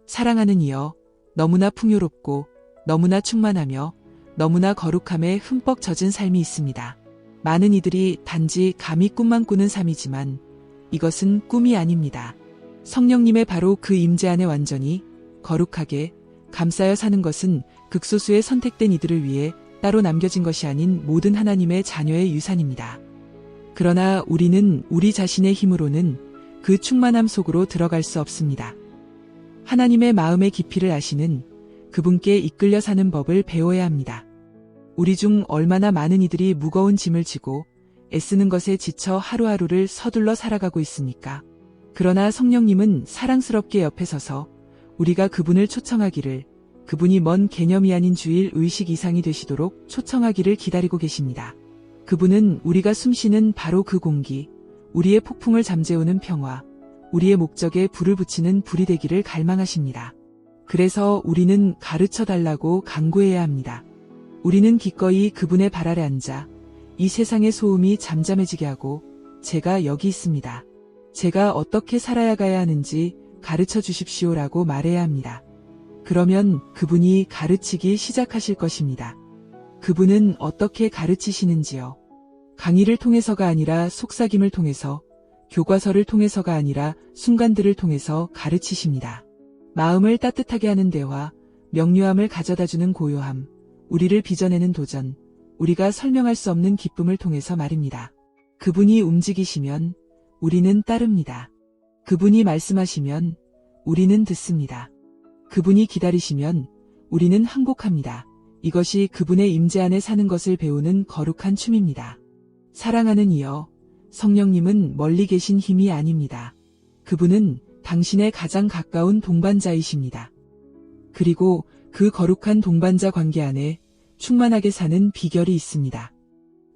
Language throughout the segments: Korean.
사랑하는 이여, 너무나 풍요롭고 너무나 충만하며 너무나 거룩함에 흠뻑 젖은 삶이 있습니다. 많은 이들이 단지 감히 꿈만 꾸는 삶이지만 이것은 꿈이 아닙니다. 성령님의 바로 그 임재 안에 완전히 거룩하게 감싸여 사는 것은 극소수의 선택된 이들을 위해 따로 남겨진 것이 아닌 모든 하나님의 자녀의 유산입니다. 그러나 우리는 우리 자신의 힘으로는 그 충만함 속으로 들어갈 수 없습니다. 하나님의 마음의 깊이를 아시는 그분께 이끌려 사는 법을 배워야 합니다. 우리 중 얼마나 많은 이들이 무거운 짐을 지고 애쓰는 것에 지쳐 하루하루를 서둘러 살아가고 있습니까? 그러나 성령님은 사랑스럽게 옆에 서서 우리가 그분을 초청하기를, 그분이 먼 개념이 아닌 주일 의식 이상이 되시도록 초청하기를 기다리고 계십니다. 그분은 우리가 숨쉬는 바로 그 공기, 우리의 폭풍을 잠재우는 평화, 우리의 목적에 불을 붙이는 불이 되기를 갈망하십니다. 그래서 우리는 가르쳐 달라고 간구해야 합니다. 우리는 기꺼이 그분의 발 아래 앉아 이 세상의 소음이 잠잠해지게 하고, 제가 여기 있습니다. 제가 어떻게 살아야 가야 하는지 가르쳐 주십시오라고 말해야 합니다. 그러면 그분이 가르치기 시작하실 것입니다. 그분은 어떻게 가르치시는지요? 강의를 통해서가 아니라 속삭임을 통해서, 교과서를 통해서가 아니라 순간들을 통해서 가르치십니다. 마음을 따뜻하게 하는 대화, 명료함을 가져다주는 고요함, 우리를 빚어내는 도전, 우리가 설명할 수 없는 기쁨을 통해서 말입니다. 그분이 움직이시면 우리는 따릅니다. 그분이 말씀하시면 우리는 듣습니다. 그분이 기다리시면 우리는 항복합니다. 이것이 그분의 임재 안에 사는 것을 배우는 거룩한 춤입니다. 사랑하는 이여, 성령님은 멀리 계신 힘이 아닙니다. 그분은 당신의 가장 가까운 동반자이십니다. 그리고 그 거룩한 동반자 관계 안에 충만하게 사는 비결이 있습니다.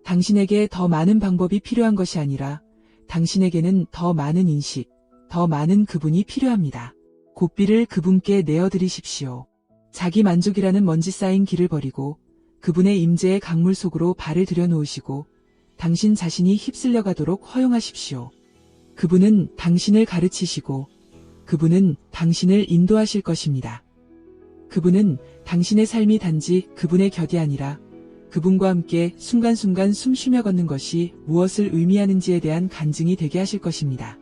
당신에게 더 많은 방법이 필요한 것이 아니라 당신에게는 더 많은 인식, 더 많은 그분이 필요합니다. 고삐를 그분께 내어드리십시오. 자기 만족이라는 먼지 쌓인 길을 버리고 그분의 임재의 강물 속으로 발을 들여놓으시고 당신 자신이 휩쓸려 가도록 허용하십시오. 그분은 당신을 가르치시고 그분은 당신을 인도하실 것입니다. 그분은 당신의 삶이 단지 그분의 곁이 아니라 그분과 함께 순간순간 숨쉬며 걷는 것이 무엇을 의미하는지에 대한 간증이 되게 하실 것입니다.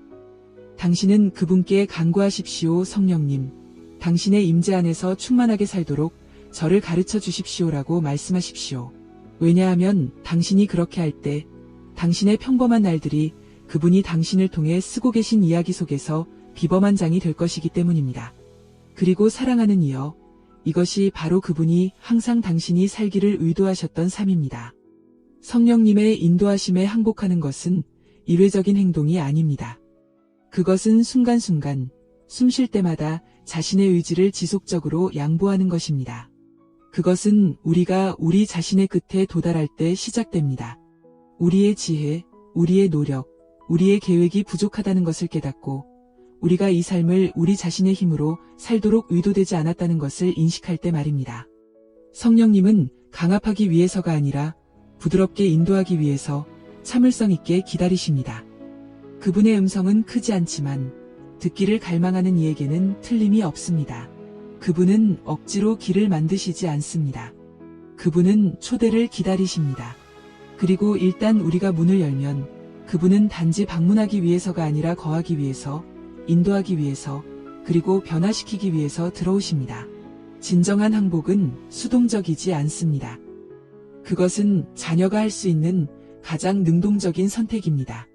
당신은 그분께 간구하십시오. 성령님, 당신의 임재 안에서 충만하게 살도록 저를 가르쳐 주십시오라고 말씀하십시오. 왜냐하면 당신이 그렇게 할 때 당신의 평범한 날들이 그분이 당신을 통해 쓰고 계신 이야기 속에서 비범한 장이 될 것이기 때문입니다. 그리고 사랑하는 이여, 이것이 바로 그분이 항상 당신이 살기를 의도하셨던 삶입니다. 성령님의 인도하심에 항복하는 것은 일회적인 행동이 아닙니다. 그것은 순간순간, 숨 쉴 때마다 자신의 의지를 지속적으로 양보하는 것입니다. 그것은 우리가 우리 자신의 끝에 도달할 때 시작됩니다. 우리의 지혜, 우리의 노력, 우리의 계획이 부족하다는 것을 깨닫고 우리가 이 삶을 우리 자신의 힘으로 살도록 의도되지 않았다는 것을 인식할 때 말입니다. 성령님은 강압하기 위해서가 아니라 부드럽게 인도하기 위해서 참을성 있게 기다리십니다. 그분의 음성은 크지 않지만 듣기를 갈망하는 이에게는 틀림이 없습니다. 그분은 억지로 길을 만드시지 않습니다. 그분은 초대를 기다리십니다. 그리고 일단 우리가 문을 열면 그분은 단지 방문하기 위해서가 아니라 거하기 위해서, 인도하기 위해서, 그리고 변화시키기 위해서 들어오십니다. 진정한 항복은 수동적이지 않습니다. 그것은 자녀가 할 수 있는 가장 능동적인 선택입니다.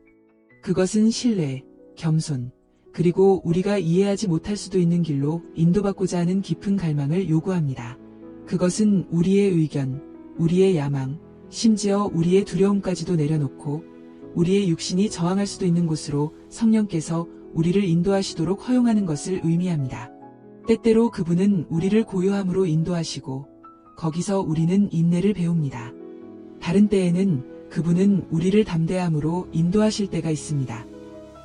그것은 신뢰, 겸손, 그리고 우리가 이해하지 못할 수도 있는 길로 인도받고자 하는 깊은 갈망을 요구합니다. 그것은 우리의 의견, 우리의 야망, 심지어 우리의 두려움까지도 내려놓고 우리의 육신이 저항할 수도 있는 곳으로 성령께서 우리를 인도하시도록 허용하는 것을 의미합니다. 때때로 그분은 우리를 고요함으로 인도하시고 거기서 우리는 인내를 배웁니다. 다른 때에는 그분은 우리를 담대함으로 인도하실 때가 있습니다.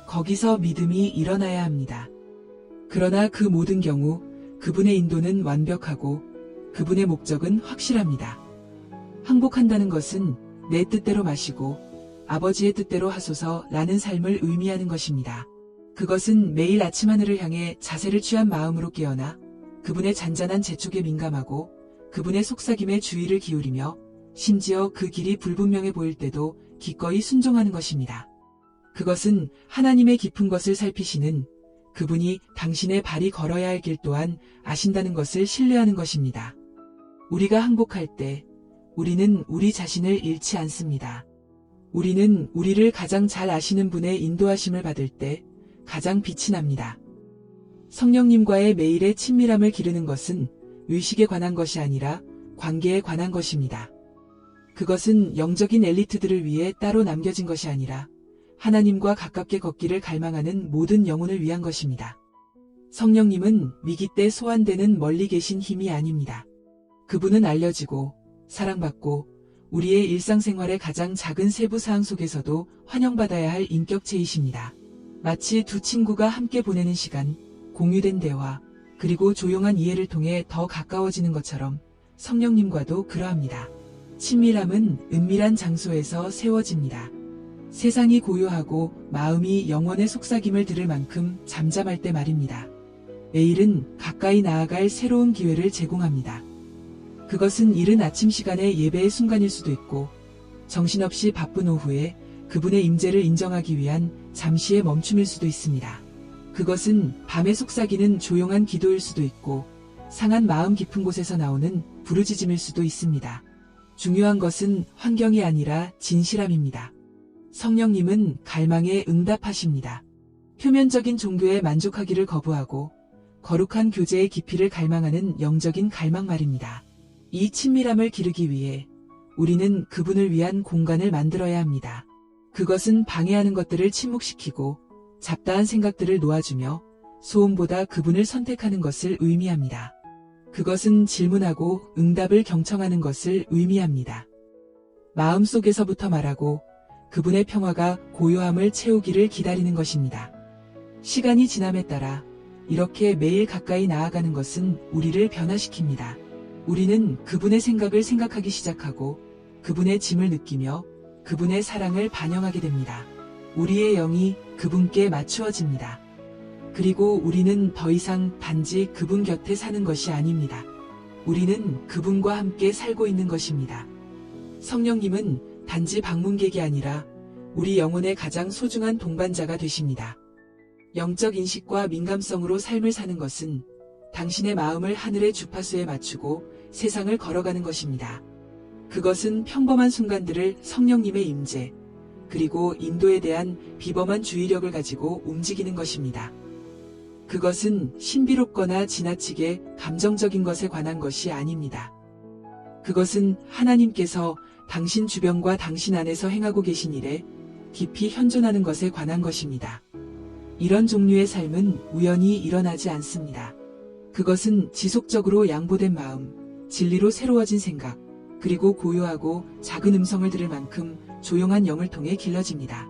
거기서 믿음이 일어나야 합니다. 그러나 그 모든 경우 그분의 인도는 완벽하고 그분의 목적은 확실합니다. 항복한다는 것은 내 뜻대로 마시고 아버지의 뜻대로 하소서라는 삶을 의미하는 것입니다. 그것은 매일 아침 하늘을 향해 자세를 취한 마음으로 깨어나 그분의 잔잔한 재촉에 민감하고 그분의 속삭임에 주의를 기울이며 심지어 그 길이 불분명해 보일 때도 기꺼이 순종하는 것입니다. 그것은 하나님의 깊은 것을 살피시는 그분이 당신의 발이 걸어야 할 길 또한 아신다는 것을 신뢰하는 것입니다. 우리가 항복할 때 우리는 우리 자신을 잃지 않습니다. 우리는 우리를 가장 잘 아시는 분의 인도하심을 받을 때 가장 빛이 납니다. 성령님과의 매일의 친밀함을 기르는 것은 의식에 관한 것이 아니라 관계에 관한 것입니다. 그것은 영적인 엘리트들을 위해 따로 남겨진 것이 아니라 하나님과 가깝게 걷기를 갈망하는 모든 영혼을 위한 것입니다. 성령님은 위기 때 소환되는 멀리 계신 힘이 아닙니다. 그분은 알려지고 사랑받고 우리의 일상생활의 가장 작은 세부 사항 속에서도 환영받아야 할 인격체이십니다. 마치 두 친구가 함께 보내는 시간, 공유된 대화, 그리고 조용한 이해를 통해 더 가까워지는 것처럼 성령님과도 그러합니다. 친밀함은 은밀한 장소에서 세워집니다. 세상이 고요하고 마음이 영원의 속삭임을 들을 만큼 잠잠할 때 말입니다. 매일은 가까이 나아갈 새로운 기회를 제공합니다. 그것은 이른 아침 시간의 예배의 순간일 수도 있고 정신없이 바쁜 오후에 그분의 임재를 인정하기 위한 잠시의 멈춤일 수도 있습니다. 그것은 밤에 속삭이는 조용한 기도일 수도 있고 상한 마음 깊은 곳에서 나오는 부르짖음일 수도 있습니다. 중요한 것은 환경이 아니라 진실함입니다. 성령님은 갈망에 응답하십니다. 표면적인 종교에 만족하기를 거부하고 거룩한 교제의 깊이를 갈망하는 영적인 갈망 말입니다. 이 친밀함을 기르기 위해 우리는 그분을 위한 공간을 만들어야 합니다. 그것은 방해하는 것들을 침묵시키고 잡다한 생각들을 놓아주며 소음보다 그분을 선택하는 것을 의미합니다. 그것은 질문하고 응답을 경청하는 것을 의미합니다. 마음속에서부터 말하고 그분의 평화가 고요함을 채우기를 기다리는 것입니다. 시간이 지남에 따라 이렇게 매일 가까이 나아가는 것은 우리를 변화시킵니다. 우리는 그분의 생각을 생각하기 시작하고 그분의 짐을 느끼며 그분의 사랑을 반영하게 됩니다. 우리의 영이 그분께 맞추어집니다. 그리고 우리는 더 이상 단지 그분 곁에 사는 것이 아닙니다. 우리는 그분과 함께 살고 있는 것입니다. 성령님은 단지 방문객이 아니라 우리 영혼의 가장 소중한 동반자가 되십니다. 영적 인식과 민감성으로 삶을 사는 것은 당신의 마음을 하늘의 주파수에 맞추고 세상을 걸어가는 것입니다. 그것은 평범한 순간들을 성령님의 임재, 그리고 인도에 대한 비범한 주의력을 가지고 움직이는 것입니다. 그것은 신비롭거나 지나치게 감정적인 것에 관한 것이 아닙니다. 그것은 하나님께서 당신 주변과 당신 안에서 행하고 계신 일에 깊이 현존하는 것에 관한 것입니다. 이런 종류의 삶은 우연히 일어나지 않습니다. 그것은 지속적으로 양보된 마음, 진리로 새로워진 생각, 그리고 고요하고 작은 음성을 들을 만큼 조용한 영을 통해 길러집니다.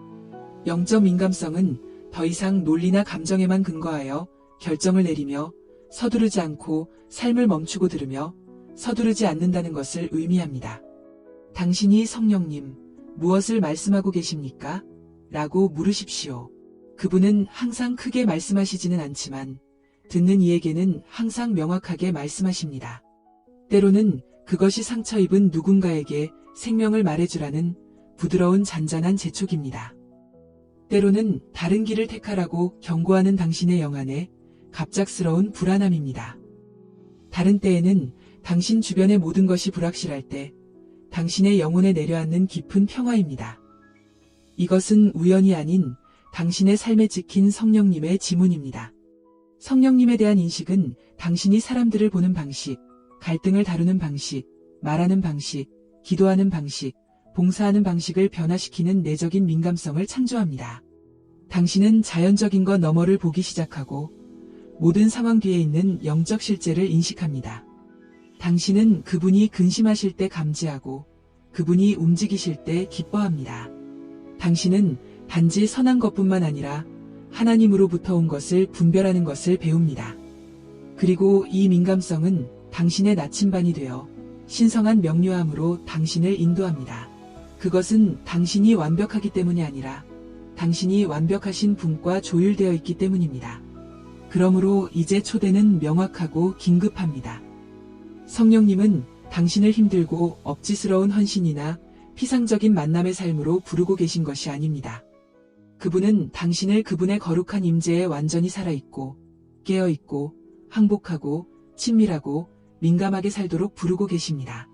영적 민감성은 더 이상 논리나 감정에만 근거하여 결정을 내리며 서두르지 않고 삶을 멈추고 들으며 서두르지 않는다는 것을 의미합니다. 당신이 성령님, 무엇을 말씀하고 계십니까? 라고 물으십시오. 그분은 항상 크게 말씀하시지는 않지만 듣는 이에게는 항상 명확하게 말씀하십니다. 때로는 그것이 상처 입은 누군가에게 생명을 말해주라는 부드러운 잔잔한 재촉입니다. 때로는 다른 길을 택하라고 경고하는 당신의 영 안에 갑작스러운 불안함입니다. 다른 때에는 당신 주변의 모든 것이 불확실할 때 당신의 영혼에 내려앉는 깊은 평화입니다. 이것은 우연이 아닌 당신의 삶에 찍힌 성령님의 지문입니다. 성령님에 대한 인식은 당신이 사람들을 보는 방식, 갈등을 다루는 방식, 말하는 방식, 기도하는 방식, 봉사하는 방식을 변화시키는 내적인 민감성을 창조합니다. 당신은 자연적인 것 너머를 보기 시작하고 모든 상황 뒤에 있는 영적 실제를 인식합니다. 당신은 그분이 근심하실 때 감지하고 그분이 움직이실 때 기뻐합니다. 당신은 단지 선한 것뿐만 아니라 하나님으로부터 온 것을 분별하는 것을 배웁니다. 그리고 이 민감성은 당신의 나침반이 되어 신성한 명료함으로 당신을 인도합니다. 그것은 당신이 완벽하기 때문이 아니라 당신이 완벽하신 분과 조율되어 있기 때문입니다. 그러므로 이제 초대는 명확하고 긴급합니다. 성령님은 당신을 힘들고 억지스러운 헌신이나 피상적인 만남의 삶으로 부르고 계신 것이 아닙니다. 그분은 당신을 그분의 거룩한 임재에 완전히 살아있고, 깨어있고, 항복하고, 친밀하고, 민감하게 살도록 부르고 계십니다.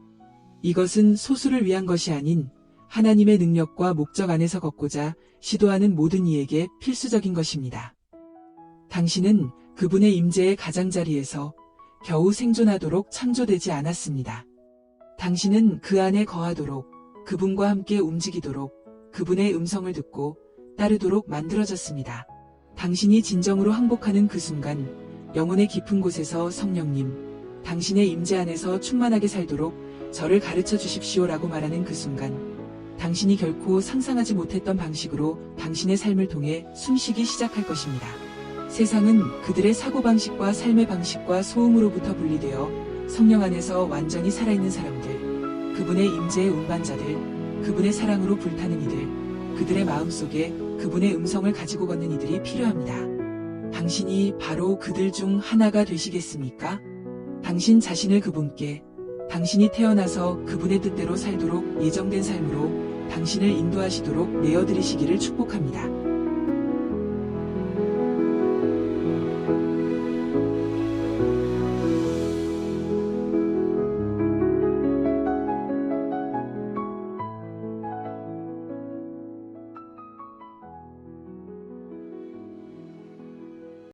이것은 소수를 위한 것이 아닌 하나님의 능력과 목적 안에서 걷고자 시도하는 모든 이에게 필수적인 것입니다. 당신은 그분의 임재의 가장자리에서 겨우 생존하도록 창조되지 않았습니다. 당신은 그 안에 거하도록, 그분과 함께 움직이도록, 그분의 음성을 듣고 따르도록 만들어졌습니다. 당신이 진정으로 항복하는 그 순간, 영혼의 깊은 곳에서 성령님, 당신의 임재 안에서 충만하게 살도록 저를 가르쳐 주십시오라고 말하는 그 순간, 당신이 결코 상상하지 못했던 방식으로 당신의 삶을 통해 숨쉬기 시작할 것입니다. 세상은 그들의 사고방식과 삶의 방식과 소음으로부터 분리되어 성령 안에서 완전히 살아있는 사람들, 그분의 임재의 운반자들, 그분의 사랑으로 불타는 이들, 그들의 마음속에 그분의 음성을 가지고 걷는 이들이 필요합니다. 당신이 바로 그들 중 하나가 되시겠습니까? 당신 자신을 그분께, 당신이 태어나서 그분의 뜻대로 살도록 예정된 삶으로 당신을 인도하시도록 내어드리시기를 축복합니다.